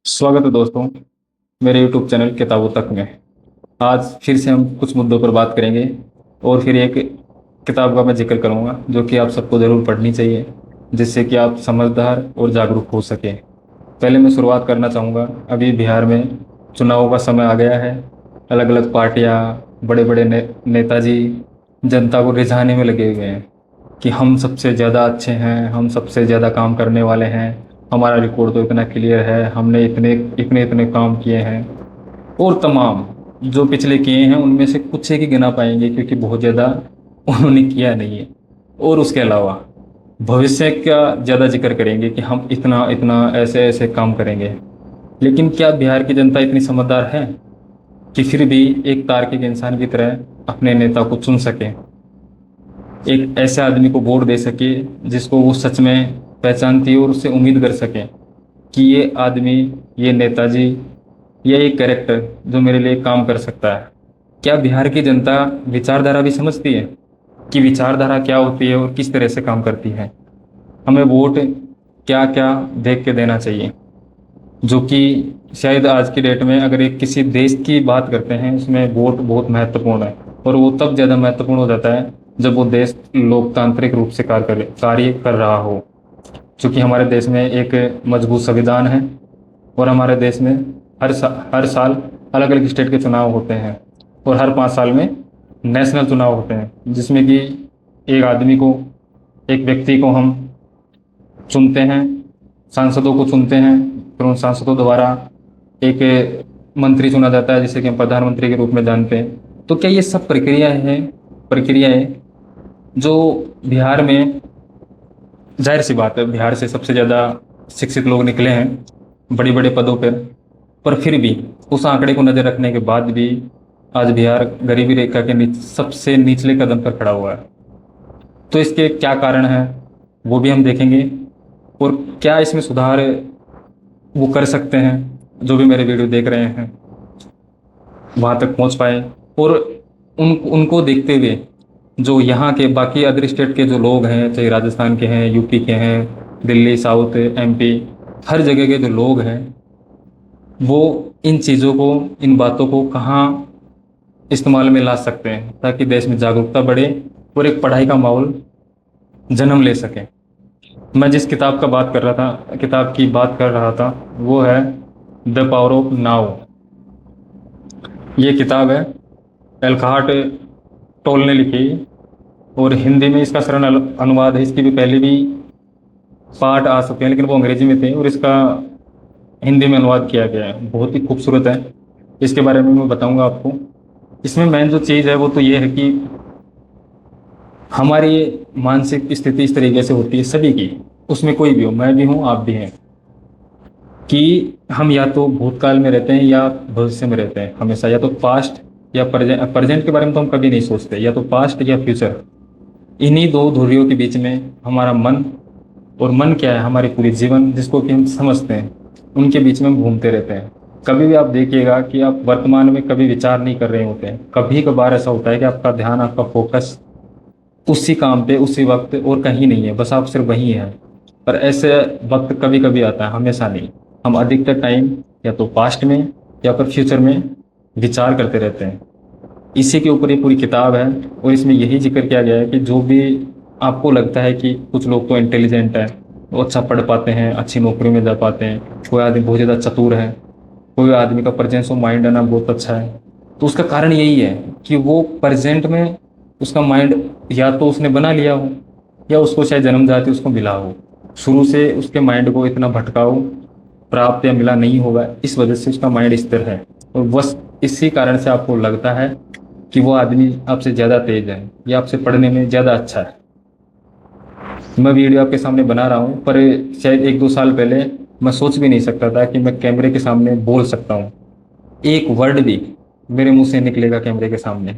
स्वागत है दोस्तों मेरे YouTube चैनल किताबों तक में। आज फिर से हम कुछ मुद्दों पर बात करेंगे और फिर एक किताब का मैं जिक्र करूंगा जो कि आप सबको ज़रूर पढ़नी चाहिए, जिससे कि आप समझदार और जागरूक हो सकें। पहले मैं शुरुआत करना चाहूँगा। अभी बिहार में चुनावों का समय आ गया है। अलग अलग पार्टियाँ, बड़े बड़े नेताजी जनता को रिझाने में लगे हुए हैं कि हम सबसे ज़्यादा अच्छे हैं, हम सबसे ज़्यादा काम करने वाले हैं, हमारा रिकॉर्ड तो इतना क्लियर है, हमने इतने इतने इतने काम किए हैं। और तमाम जो पिछले किए हैं उनमें से कुछ एक ही गिना पाएंगे, क्योंकि बहुत ज़्यादा उन्होंने किया नहीं है। और उसके अलावा भविष्य का ज़्यादा जिक्र करेंगे कि हम इतना इतना ऐसे ऐसे काम करेंगे। लेकिन क्या बिहार की जनता इतनी समझदार है कि फिर भी एक तार्किक इंसान की तरह अपने नेता को चुन सके, एक ऐसे आदमी को वोट दे सके जिसको वो सच में पहचानती है और उससे उम्मीद कर सके कि ये आदमी, ये नेताजी या ये कैरेक्टर जो मेरे लिए काम कर सकता है। क्या बिहार की जनता विचारधारा भी समझती है कि विचारधारा क्या होती है और किस तरह से काम करती है? हमें वोट क्या क्या देख के देना चाहिए, जो कि शायद आज की डेट में अगर एक किसी देश की बात करते हैं उसमें वोट बहुत महत्वपूर्ण है। और वो तब ज़्यादा महत्वपूर्ण हो जाता है जब वो देश लोकतांत्रिक रूप से कार्य कर रहा हो। क्योंकि हमारे देश में एक मजबूत संविधान है और हमारे देश में हर साल अलग अलग स्टेट के चुनाव होते हैं और हर 5 साल में नेशनल चुनाव होते हैं, जिसमें कि एक आदमी को, एक व्यक्ति को हम चुनते हैं, सांसदों को चुनते हैं, फिर उन सांसदों द्वारा एक मंत्री चुना जाता है जिसे कि हम प्रधानमंत्री के रूप में जानते हैं। तो क्या ये सब प्रक्रियाएं जो बिहार में, जाहिर सी बात है बिहार से सबसे ज़्यादा शिक्षित लोग निकले हैं बड़े बड़े पदों पर फिर भी उस आंकड़े को नज़र रखने के बाद भी आज बिहार गरीबी रेखा के सबसे निचले कदम पर खड़ा हुआ है। तो इसके क्या कारण हैं वो भी हम देखेंगे, और क्या इसमें सुधार वो कर सकते हैं जो भी मेरे वीडियो देख रहे हैं वहाँ तक पहुँच पाए। और उनको देखते हुए जो यहाँ के बाकी अदर स्टेट के जो लोग हैं, चाहे राजस्थान के हैं, यूपी के हैं, दिल्ली, साउथ, एमपी, हर जगह के जो लोग हैं वो इन चीज़ों को, इन बातों को कहाँ इस्तेमाल में ला सकते हैं ताकि देश में जागरूकता बढ़े और एक पढ़ाई का माहौल जन्म ले सके। मैं जिस किताब की बात कर रहा था वो है द पावर ऑफ नाउ। ये किताब है एल्खार्ट टोल ने लिखी और हिंदी में इसका सरल अनुवाद है। इसकी भी पहले भी पार्ट आ सकते हैं लेकिन वो अंग्रेजी में थे और इसका हिंदी में अनुवाद किया गया है। बहुत ही खूबसूरत है। इसके बारे में मैं बताऊंगा आपको। इसमें मेन जो चीज़ है वो तो ये है कि हमारी मानसिक स्थिति इस तरीके से होती है सभी की, उसमें कोई भी हो, मैं भी हूँ, आप भी हैं, कि हम या तो भूतकाल में रहते हैं या भविष्य में रहते हैं हमेशा, या तो पास्ट या प्रेजेंट के बारे में तो हम कभी नहीं सोचते, या तो पास्ट या फ्यूचर। इन्हीं दो धुरियों के बीच में हमारा मन, और मन क्या है, हमारी पूरी जीवन जिसको कि हम समझते हैं, उनके बीच में हम घूमते रहते हैं। कभी भी आप देखिएगा कि आप वर्तमान में कभी विचार नहीं कर रहे होते हैं। कभी कभार ऐसा होता है कि आपका ध्यान, आपका फोकस उसी काम पे उसी वक्त और कहीं नहीं है, बस आप सिर्फ वहीं हैं। पर ऐसे वक्त कभी कभी आता है, हमेशा नहीं। हम अधिकतर टाइम या तो पास्ट में या फिर फ्यूचर में विचार करते रहते हैं। इसी के ऊपर ये पूरी किताब है और इसमें यही जिक्र किया गया है कि जो भी आपको लगता है कि कुछ लोग तो इंटेलिजेंट है, वो अच्छा पढ़ पाते हैं, अच्छी नौकरियों में जा पाते हैं, कोई आदमी बहुत ज़्यादा चतुर है, कोई आदमी का प्रेजेंस ऑफ माइंड है ना बहुत अच्छा है, तो उसका कारण यही है कि वो प्रेजेंट में उसका माइंड या तो उसने बना लिया हो या उसको शायद जन्मजाति उसको मिला हो। शुरू से उसके माइंड को इतना भटकाव प्राप्त या मिला नहीं होगा, इस वजह से उसका माइंड स्थिर है। और बस इसी कारण से आपको लगता है कि वो आदमी आपसे ज़्यादा तेज है या आपसे पढ़ने में ज़्यादा अच्छा है। मैं वीडियो आपके सामने बना रहा हूँ, पर शायद 1-2 साल पहले मैं सोच भी नहीं सकता था कि मैं कैमरे के सामने बोल सकता हूँ, एक वर्ड भी मेरे मुंह से निकलेगा कैमरे के सामने।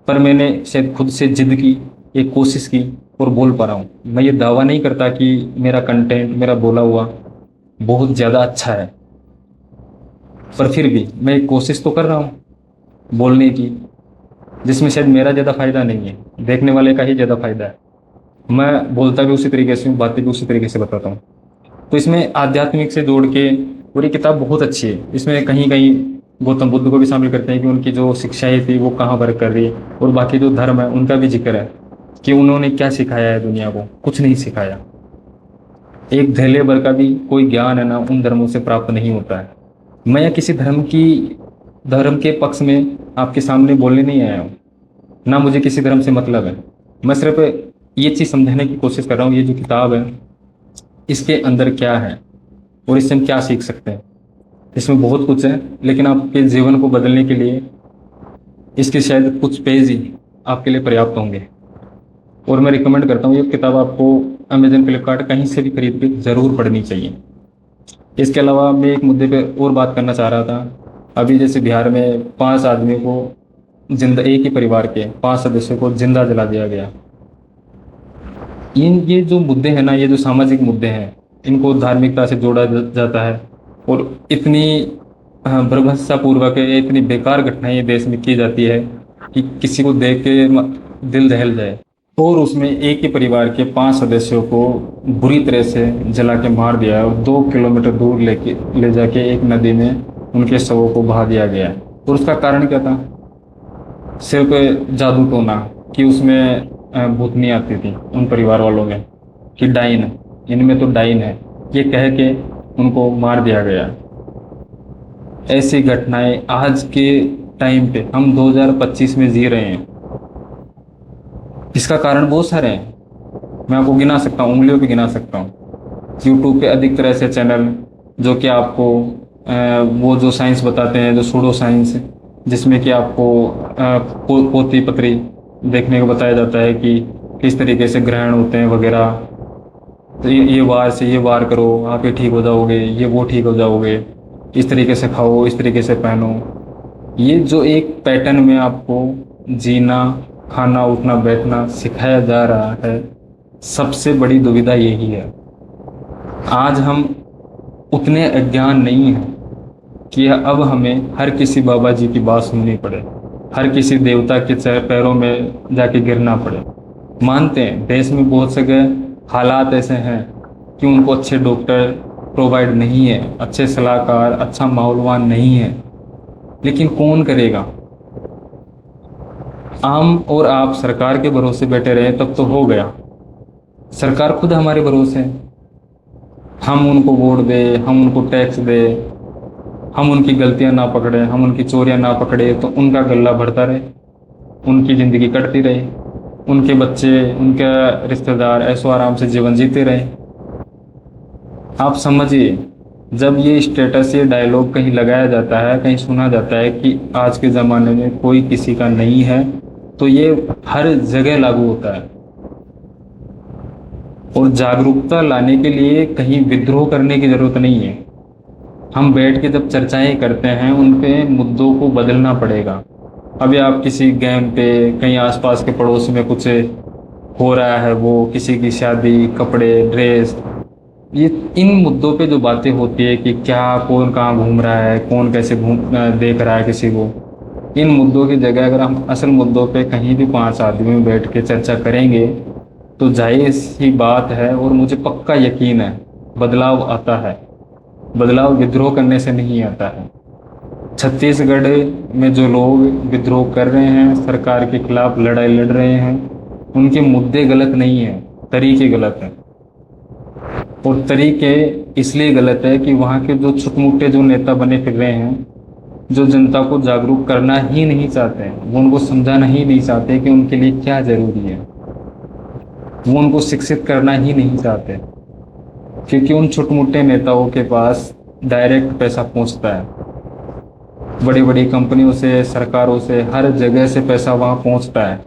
पर मैंने शायद खुद से जिद की, एक कोशिश की और बोल पा रहा हूँ। मैं ये दावा नहीं करता कि मेरा कंटेंट, मेरा बोला हुआ बहुत ज़्यादा अच्छा है, पर फिर भी मैं एक कोशिश तो कर रहा हूँ बोलने की, जिसमें शायद मेरा ज़्यादा फायदा नहीं है, देखने वाले का ही ज़्यादा फायदा है। मैं बोलता भी उसी तरीके से हूँ, बातें भी उसी तरीके से बताता हूँ। तो इसमें आध्यात्मिक से जोड़ के और ये किताब बहुत अच्छी है। इसमें कहीं कहीं गौतम बुद्ध को भी शामिल करते हैं कि उनकी जो शिक्षाएं थी वो कहाँ वर्क कर रही है, और बाकी जो धर्म है उनका भी जिक्र है कि उन्होंने क्या सिखाया है दुनिया को। कुछ नहीं सिखाया। एक धैर्य भर का भी कोई ज्ञान है ना उन धर्मों से प्राप्त नहीं होता है। मैं किसी धर्म के पक्ष में आपके सामने बोलने नहीं आया हूँ, ना मुझे किसी धर्म से मतलब है। मैं सिर्फ ये चीज़ समझाने की कोशिश कर रहा हूँ, ये जो किताब है इसके अंदर क्या है और इससे हम क्या सीख सकते हैं। इसमें बहुत कुछ है, लेकिन आपके जीवन को बदलने के लिए इसके शायद कुछ पेज ही आपके लिए पर्याप्त होंगे। और मैं रिकमेंड करता हूँ ये किताब आपको अमेजन, फ्लिपकार्ट कहीं से भी खरीद के ज़रूर पढ़नी चाहिए। इसके अलावा मैं एक मुद्दे पे और बात करना चाह रहा था। अभी जैसे बिहार में 5 आदमी को जिंदा, एक ही परिवार के 5 सदस्यों को जिंदा जला दिया गया। ये जो मुद्दे हैं ना, ये जो सामाजिक मुद्दे हैं, इनको धार्मिकता से जोड़ा जाता है और इतनी भर्बहत्सापूर्वक है, इतनी बेकार घटनाएं देश में की जाती है कि किसी को देख के दिल दहल जाए। और उसमें एक ही परिवार के 5 सदस्यों को बुरी तरह से जला के मार दिया है और 2 किलोमीटर दूर ले जाके एक नदी में उनके शवों को बहा दिया गया है। और उसका कारण क्या था? सिर्फ जादू टोना कि उसमें भूतनी आती थी उन परिवार वालों में, कि डाइन, इनमें तो डाइन है, ये कह के उनको मार दिया गया। ऐसी घटनाएं आज के टाइम पे, हम 2025 में जी रहे हैं। इसका कारण बहुत सारे हैं, मैं आपको गिना सकता हूँ, उंगलियों पे गिना सकता हूँ। यूट्यूब पे अधिकतर ऐसे चैनल जो कि आपको वो जो साइंस बताते हैं, जो सूडो साइंस, जिसमें कि आपको पोती पत्री देखने को बताया जाता है कि किस तरीके से ग्रहण होते हैं वगैरह। तो ये वार से ये वार करो, आप ये ठीक हो जाओगे, ये वो ठीक हो जाओगे, इस तरीके से खाओ, इस तरीके से पहनो। ये जो एक पैटर्न में आपको जीना, खाना, उठना, बैठना सिखाया जा रहा है, सबसे बड़ी दुविधा यही है। आज हम उतने अज्ञान नहीं हैं कि अब हमें हर किसी बाबा जी की बात सुननी पड़े, हर किसी देवता के पैरों में जाके गिरना पड़े। मानते हैं देश में बहुत से हालात ऐसे हैं कि उनको अच्छे डॉक्टर प्रोवाइड नहीं है, अच्छे सलाहकार, अच्छा माहौलवान नहीं है, लेकिन कौन करेगा? आम और आप सरकार के भरोसे बैठे रहे तब तो हो गया। सरकार खुद हमारे भरोसे है, हम उनको वोट दे, हम उनको टैक्स दे, हम उनकी गलतियां ना पकड़े, हम उनकी चोरियां ना पकड़े, तो उनका गल्ला भरता रहे, उनकी ज़िंदगी कटती रहे, उनके बच्चे, उनके रिश्तेदार ऐसो आराम से जीवन जीते रहे। आप समझिए, जब ये स्टेटस, ये डायलॉग कहीं लगाया जाता है, कहीं सुना जाता है कि आज के ज़माने में कोई किसी का नहीं है, तो ये हर जगह लागू होता है। और जागरूकता लाने के लिए कहीं विद्रोह करने की ज़रूरत नहीं है। हम बैठ के जब चर्चाएं करते हैं, उन पे मुद्दों को बदलना पड़ेगा। अभी आप किसी गेम पे, कहीं आसपास के पड़ोस में कुछ हो रहा है, वो किसी की शादी, कपड़े, ड्रेस, ये इन मुद्दों पे जो बातें होती है कि क्या, कौन कहाँ घूम रहा है, कौन कैसे देख रहा है किसी को, इन मुद्दों की जगह अगर हम असल मुद्दों पे कहीं भी 5 आदमी बैठ के चर्चा करेंगे तो जाहिर सी बात है, और मुझे पक्का यकीन है, बदलाव आता है। बदलाव विद्रोह करने से नहीं आता है। छत्तीसगढ़ में जो लोग विद्रोह कर रहे हैं, सरकार के खिलाफ लड़ाई लड़ रहे हैं, उनके मुद्दे गलत नहीं हैं, तरीके गलत हैं। और तरीके इसलिए गलत है कि वहाँ के जो छुटमुट्टे जो नेता बने फिर रहे हैं, जो जनता को जागरूक करना ही नहीं चाहते हैं, वो उनको समझाना ही नहीं चाहते कि उनके लिए क्या ज़रूरी है, वो उनको शिक्षित करना ही नहीं चाहते, क्योंकि उन छुटमुट्टे नेताओं के पास डायरेक्ट पैसा पहुंचता है। बड़ी बड़ी कंपनियों से, सरकारों से, हर जगह से पैसा वहां पहुंचता है।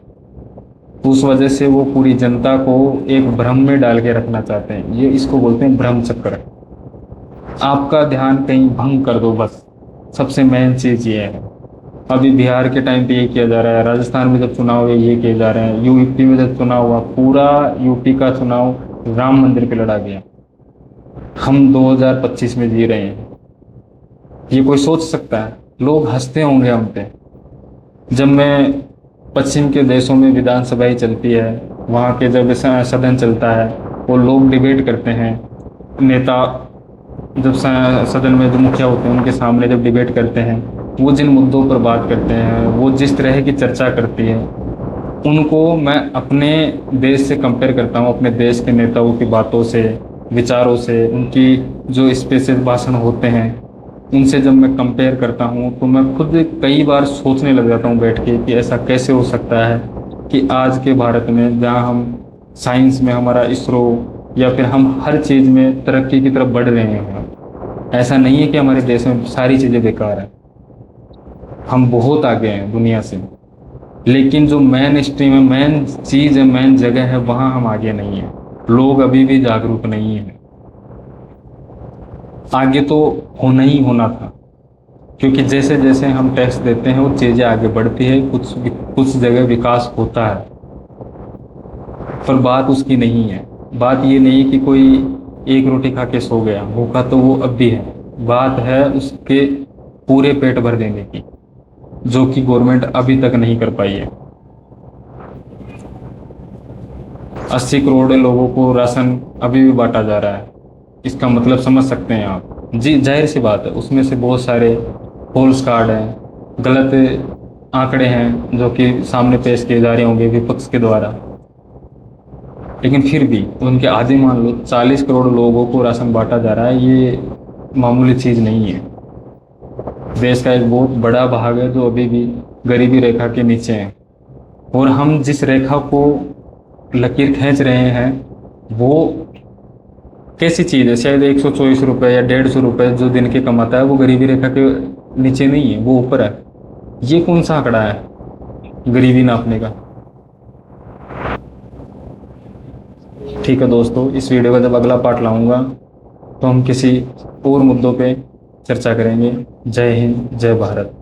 उस वजह से वो पूरी जनता को एक भ्रम में डाल के रखना चाहते हैं। ये इसको बोलते हैं भ्रम चक्र। आपका ध्यान कहीं भंग कर दो, बस सबसे मेन चीज़ ये है। अभी बिहार के टाइम पे ये किया जा रहा है, राजस्थान में जब चुनाव हुए ये किए जा रहे हैं, यूपी में जब चुनाव हुआ, पूरा यूपी का चुनाव राम मंदिर पे लड़ा गया। हम 2025 में जी रहे हैं, ये कोई सोच सकता है? लोग हंसते होंगे हम पे। जब मैं पश्चिम के देशों में विधानसभा ही चलती है, वहाँ के जब सदन चलता है, वो लोग डिबेट करते हैं, नेता जब सदन में जो मुखिया होते हैं उनके सामने जब डिबेट करते हैं, वो जिन मुद्दों पर बात करते हैं, वो जिस तरह की चर्चा करती है, उनको मैं अपने देश से कंपेयर करता हूँ, अपने देश के नेताओं की बातों से, विचारों से, उनकी जो स्पेशल भाषण होते हैं उनसे जब मैं कंपेयर करता हूँ तो मैं खुद कई बार सोचने लग जाता हूँ बैठ के कि ऐसा कैसे हो सकता है कि आज के भारत में, जहाँ हम साइंस में हमारा इसरो या फिर हम हर चीज़ में तरक्की की तरफ बढ़ रहे हैं, ऐसा नहीं है कि हमारे देश में सारी चीज़ें बेकार हैं, हम बहुत आगे हैं दुनिया से, लेकिन जो मेन स्ट्रीम है, मेन चीज़ है, मेन जगह है, वहाँ हम आगे नहीं हैं। लोग अभी भी जागरूक नहीं हैं। आगे तो होना ही होना था, क्योंकि जैसे जैसे हम टैक्स देते हैं वो चीज़ें आगे बढ़ती है, कुछ जगह विकास होता है, पर बात उसकी नहीं है। बात ये नहीं कि कोई एक रोटी खा के सो गया, भूखा तो वो अब भी है। बात है उसके पूरे पेट भर देने की, जो कि गवर्नमेंट अभी तक नहीं कर पाई है। 80 करोड़ लोगों को राशन अभी भी बांटा जा रहा है, इसका मतलब समझ सकते हैं आप। जी, जाहिर सी बात है उसमें से बहुत सारे फॉल्स कार्ड हैं, गलत आंकड़े हैं जो कि सामने पेश किए जा रहे होंगे विपक्ष के द्वारा, लेकिन फिर भी उनके आधे, मान लो 40 करोड़ लोगों को राशन बांटा जा रहा है, ये मामूली चीज़ नहीं है। देश का एक बहुत बड़ा भाग है जो अभी भी गरीबी रेखा के नीचे है, और हम जिस रेखा को लकीर खींच रहे हैं वो कैसी चीज़ है? शायद 124 रुपये या 150 रुपये जो दिन के कमाता है वो गरीबी रेखा के नीचे नहीं है, वो ऊपर है। ये कौन सा आंकड़ा है गरीबी नापने का? ठीक है दोस्तों, इस वीडियो का जब अगला पार्ट लाऊंगा तो हम किसी और मुद्दों पे चर्चा करेंगे। जय हिंद, जय भारत।